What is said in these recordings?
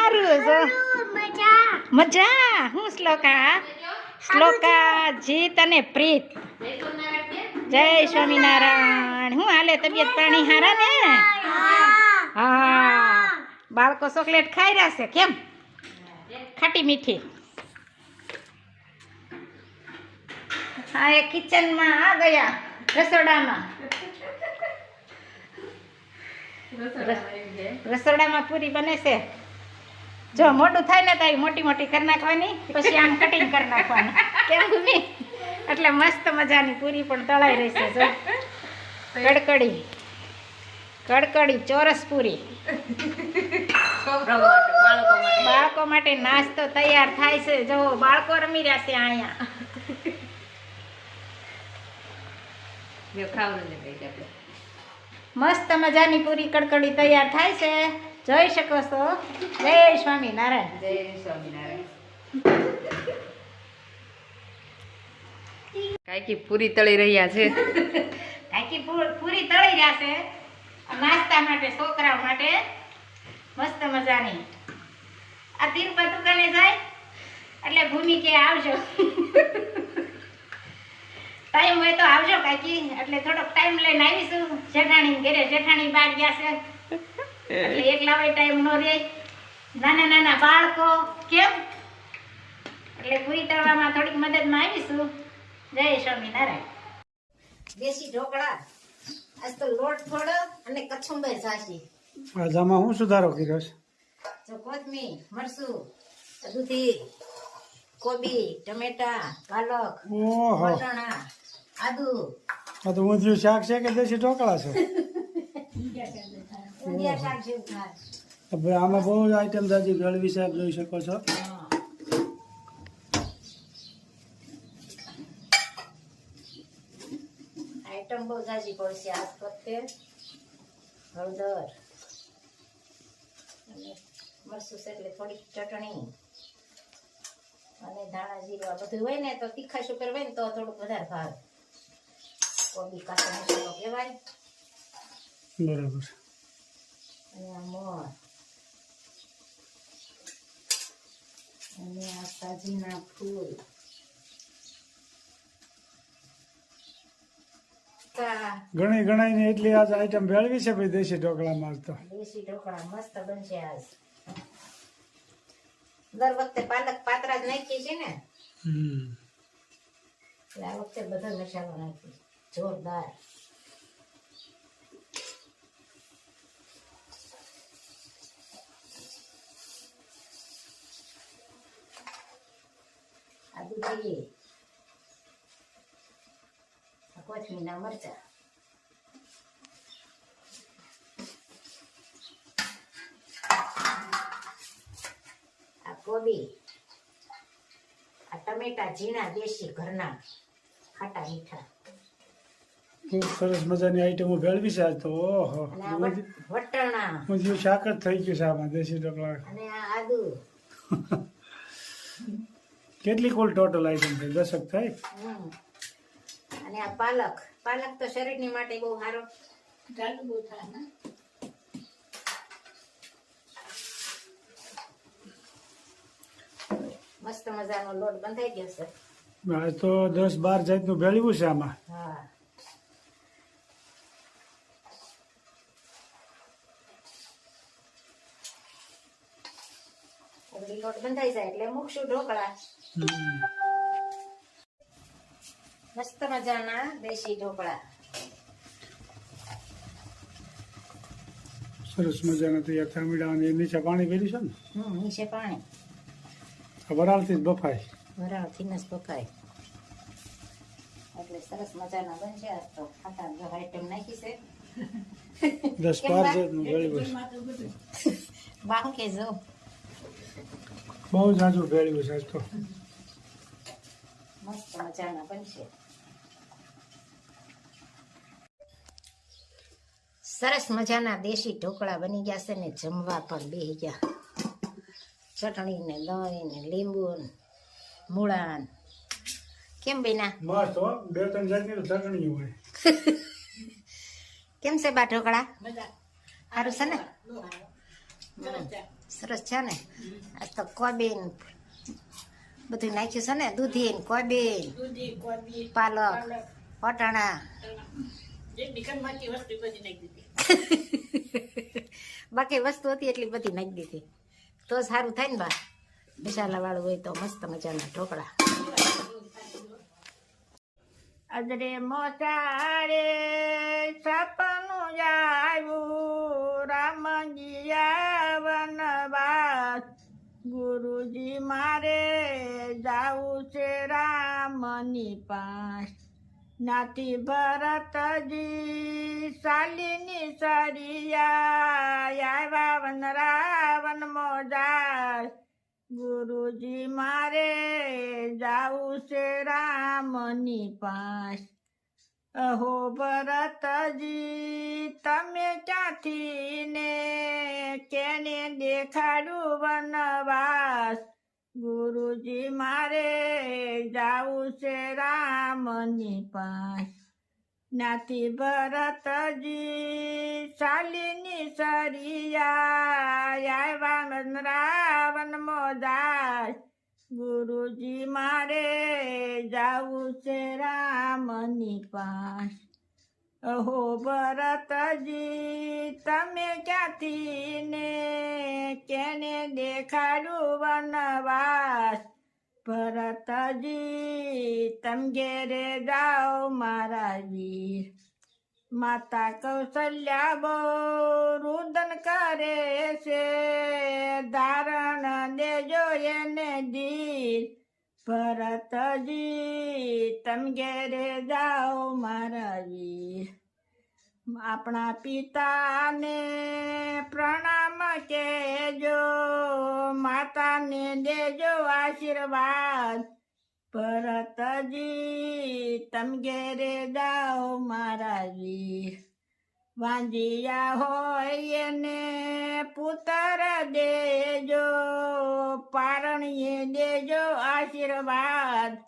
હારું જો મજા. હું શ્લોકા જીત અને પ્રીત. જય સ્વામિનારાયણ. હું હાલે તબિયત પાણી હારા ને? હા. બાળકો ચોકલેટ ખાઈ રહ્યા છે કેમ? ખાટી મીઠી. હા એ કિચનમાં આ ગયા રસોડામાં. રસોડામાં પૂરી બને છે. જો મોટું થાય ને તો મોટી મોટી કરી નાખવાની, પછી આમ કટિંગ કરી નાખવાનું. કેમ ભૂમિ? એટલે મસ્ત મજાની પૂરી પણ તળાઈ રહેશે. જો કડકડી કડકડી ચોરસ પૂરી. બાળકો માટે નાસ્તો તૈયાર થાય છે. જો બાળકો રમી રહ્યા છે અહીંયા. મસ્ત મજાની પૂરી કડકડી તૈયાર થાય છે. જોઈ શકો છો. જય સ્વામિનારાયણ. જય સ્વામિનારાયણ. કાકી પૂરી તળી રહ્યા છે. કાકી પૂરી તળી રહ્યા છે નાસ્તા માટે, છોકરાઓ માટે. મસ્ત મજાની. આ તીરપા દુકાને જાય એટલે ભૂમિ કે આવજો. ટાઈમ હોય તો આવજો કાકી. એટલે થોડોક ટાઈમ લઈને આવીશું. જેઠાણી ઘરે, જેઠાણી બહાર ગયા છે એટલે એકલા હોય ટાઈમ નો રહે. નાના નાના બાળકો કેમ, એટલે પૂરી તળવામાં થોડીક મદદમાં આવીશું. જય સ્વામિનારાયણ. દેશી ઢોકળા. આજ તો લોટ થોડો અને કચુંબર સાસી. આજામાં હું સુધારો કર્યો છે? જો કોથમીર, મરચું, દૂધી, કોબી, ટમેટા, પાલક, ઓહો, વટાણા, આદુ. આ તો ઊંધિયું શાક છે કે દેશી ઢોકળા છે? ઊંધિયા શાક જેવું થાય. ભાઈ આમાં બહુ જ આઈટમ જાજી ગળવી સાહેબ જોઈ શકો છો. આઈટમ બહુ જાજી પડશે. આ વખતે હળદર અને મરચું છે એટલે થોડીક ચટણી અને ધાણા જીરું આ બધું હોય ને તો તીખાશ ઉપર હોય ને તો થોડુંક વધારે ભાવે. કોબી કાચો મસાલો કહેવાય. બરાબર. અને આ મોર અને આ સાજીના ફૂલ. ઘણી ગણાઈને એટલી આજ આઈટમ ભેળવી છે ભાઈ દેશી ઢોકળામાં. તો દેશી ઢોકળા મસ્ત બનશે આજ. દર વખતે પાલક પાત્રા જ નાખીએ છીએ ને, એટલે આ વખતે બધો મસાલો નાખી જોરદાર. આ દૂધી, કોથમીરના મરચા, આ કોબી, આ ટમેટા ઝીણા દેશી ઘરના ખાટા મીઠા. ખૂબ સરસ મજાની આઈટમો ભેળવી છે આજ તો. ઓહો, અને આ વટાણા, ઊંધિયું શાક જ થઈ ગયું છે આમાં દેશી ઢોકળા. અને આ આદુ. કેટલી કુલ ટોટલ આઈટમ થઈ? 10 થઈ. અને આ પાલક. પાલક તો શરીરની માટે બહુ સારો. બહુ થાય ને. મસ્ત મજાનો લોટ બંધાઈ ગયો છે. આ તો 10-12 જાતનું ભેળવ્યું છે આમાં. હા. લોટ બંધાઈ જાય એટલે મૂકશું ઢોકળા. મસ્ત મજાના દેશી ઢોકળા. સરસ મજાના તૈયાર થામીડા અને નીચે પાણી ભર્યું છે ને? નીચે પાણી. વરાળથી જ બફાય. વરાળથી જ બફાય એટલે સરસ મજાના બનશે. આજ તો ખાટા આઈટમ નાખી છે. 10-12 જાતનું ભેળવ્યું છે. બાહુ કે જો બહુ જાજુ ભેળવ્યું છે આજ તો. મસ્ત મજાના બનશે. સરસ મજાના દેશી ઢોકળા બની ગયા છે ને જમવા પણ બેસી ગયા. ચટણી ને દહીં ને લીંબુ ને મૂળા. કેમ બેના? મસ્ત હો. 2-3 જાતની તો ચટણી હોય. કેમ છે બા ઢોકળા? સારું છે ને? સરસ છે ને આજ તો કોબીન બધું નાખ્યું છે ને દૂધી ને કોબીન પાલક વટાણા બાકી વસ્તુ હતી એટલી બધી નાખી દીધી તો સારું થાય ને બા મસાલા વાળું હોય તો મસ્ત મજાના ઢોકળા અજરે મોચારે સપનું આવ્યું રામજી વનવાસ ગુરુજી મારે જાવું છે રામની પાસ નાથી ભરતજી શાલિની સરિયા આવ્યા વન રાવણ મોજાર ગુરુજી મારે જાવું છે રામની પાસ અહો ભરતજી તમે ક્યાંથી ને કેને દેખાડું વનવાસ ગુરુજી મારે જાવું છે રામની પાસ નાથી ભરતજી શાલિની સરિયા આવ્યા રાવણ મોજાર ગુરુજી મારે જાવું છે રામની પાસ અહો ભરતજી તમે ક્યાંથી ને કેને દેખાડું વનવાસ ભરતજી તમ ઘેરે જાઓ મારા વીર માતા કૌશલ્યા બહુ રુદન કરે છે ધારણ દેજો એને ધીર ભરતજી તમ ઘેરે જાઓ મારા વીર આપણા પિતાને પ્રણામ કહેજો માતાને દેજો આશીર્વાદ ભરતજી તમ ઘેરે જાઓ મારા વીર વાંજિયા હોય એને પુત્ર દેજો પારણીએ દેજો આશીર્વાદ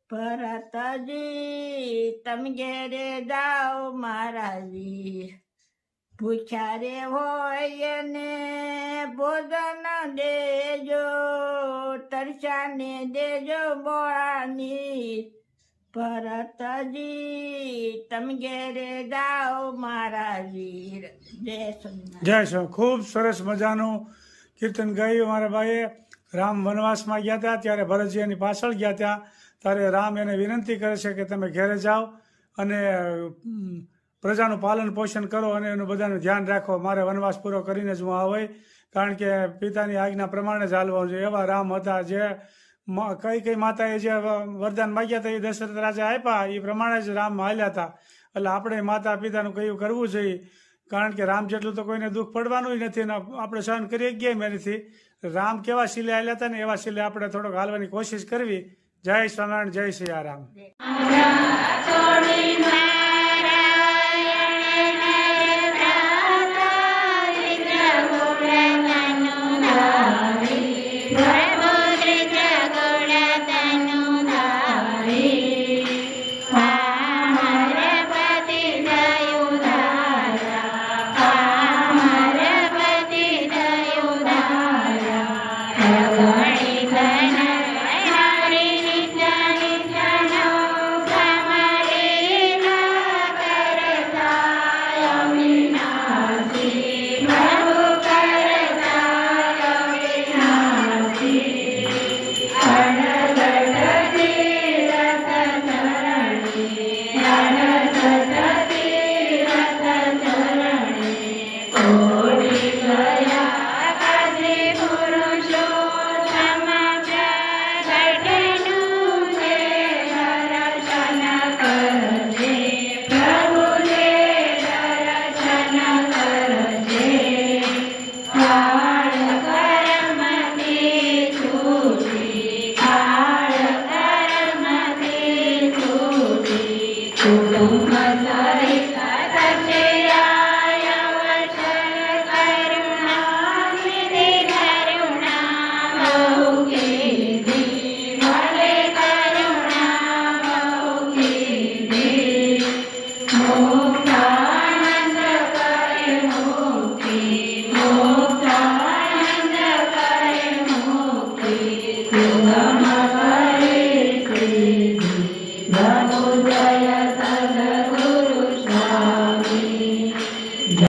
ભરતજી તમ ઘેરે જાઓ મારા વીર ભૂખ્યા રે હોય એને ભોજન દેજો તરસાને દેજો બોળાની ભરતજી તમ ઘેરે જાઓ મારા વીર જય સોમનાથ જય શ્રી ખૂબ સરસ મજાનું કીર્તન ગાયું મારા ભાઈએ રામ વનવાસમાં ગયા હતા ત્યારે ભરતજી એની પાછળ ગયા ત્યાં ત્યારે રામ એને વિનંતી કરે છે કે તમે ઘેરે જાઓ અને પ્રજાનું પાલન પોષણ કરો અને એનું બધાનું ધ્યાન રાખો મારે વનવાસ પૂરો કરીને જ હું આવે કારણ કે પિતાની આજ્ઞા પ્રમાણે જ હાલવાનું છે એવા રામ હતા જે કઈ માતાએ જે વરદાન માગ્યા હતા એ દશરથ રાજા આપ્યા એ પ્રમાણે જ રામ હાલ્યા હતા એટલે આપણે માતા પિતાનું કયું કરવું જોઈએ કારણ કે રામ જેટલું તો કોઈને દુઃખ પડવાનું નથી અને આપણે સહન કરી ગયા એનાથી રામ કેવા શીલે હાલ્યા હતા ને એવા શીલે આપણે થોડોક હાલવાની કોશિશ કરવી જય સ્વામિનારાયણ જય સિયારામ